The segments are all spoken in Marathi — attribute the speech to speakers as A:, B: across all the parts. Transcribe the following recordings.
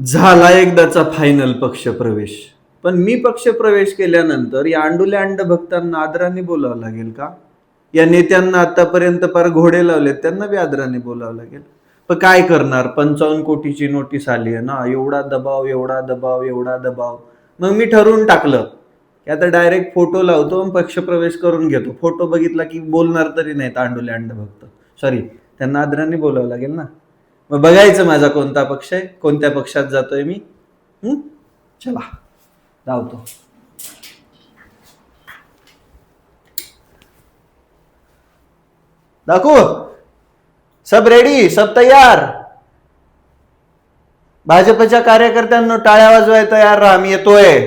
A: झाला एकदाचा फायनल पक्षप्रवेश. पण मी पक्षप्रवेश केल्यानंतर या अंडुल्या अंडभक्तांना आदराने बोलावं लागेल का? या नेत्यांना आतापर्यंत फार घोडे लावलेत, त्यांना बी आदराने बोलावं लागेल. पण काय करणार, 55 कोटीची नोटीस आली आहे ना, एवढा दबाव, एवढा दबाव, एवढा दबाव. मग मी ठरवून टाकलं की आता डायरेक्ट फोटो लावतो आणि पक्षप्रवेश करून घेतो. फोटो बघितला की बोलणार तरी नाहीत अंडुले अंडभक्त. सॉरी, त्यांना आदराने बोलावं लागेल ना. मग बघायचं माझा कोणता पक्ष आहे, कोणत्या पक्षात जातोय मी. चला धावतो. दाखवू, सब रेडी, सब तयार. भाजपच्या कार्यकर्त्यांना टाळ्या वाजवाय तयार राहा, मी येतोय.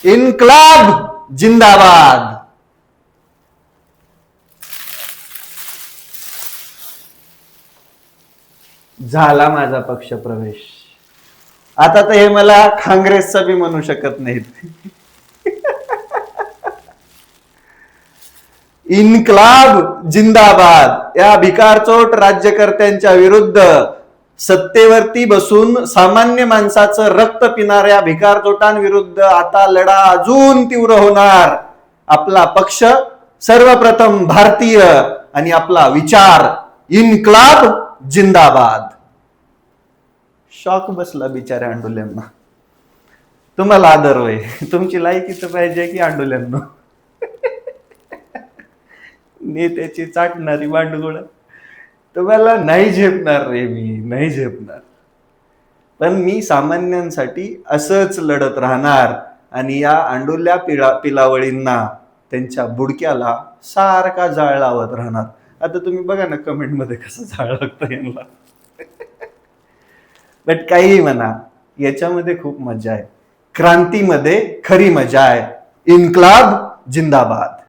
A: इन्क्लाब जिंदाबाद. झाला माझा पक्ष प्रवेश. आता तर हे मला काँग्रेसचा बी म्हणू शकत नाहीत. इन्क्लाब जिंदाबाद. या भिकारचोट राज्यकर्त्यांच्या विरुद्ध सत्तेवरती बसून सामान्य माणसाचं रक्त पिणाऱ्या भिकारचोटांविरुद्ध आता लढा अजून तीव्र होणार. आपला पक्ष सर्वप्रथम भारतीय आणि आपला विचार इन्क्लाब जिंदाबाद. शॉक बसला बिचाऱ्या अंडुल्यांना. तुम्हाला आदर होय, तुमची लायकी तर पाहिजे की अंडुल्यांना. नेत्याची चाटणारी बांडगुळ तुम्हाला नाही झेपणार रे, मी नाही झेपणार. पण मी सामान्यांसाठी असंच लढत राहणार आणि या अंडुल्या पिलावळींना, त्यांच्या बुडक्याला सारखा जाळ लावत राहणार. आता तुम्ही बघा ना कमेंट मध्ये कसं जाळ लागतं यांना. बट काही म्हणा, याच्यामध्ये खूप मजा आहे. क्रांतीमध्ये खरी मजा आहे. इन्क्लाब जिंदाबाद.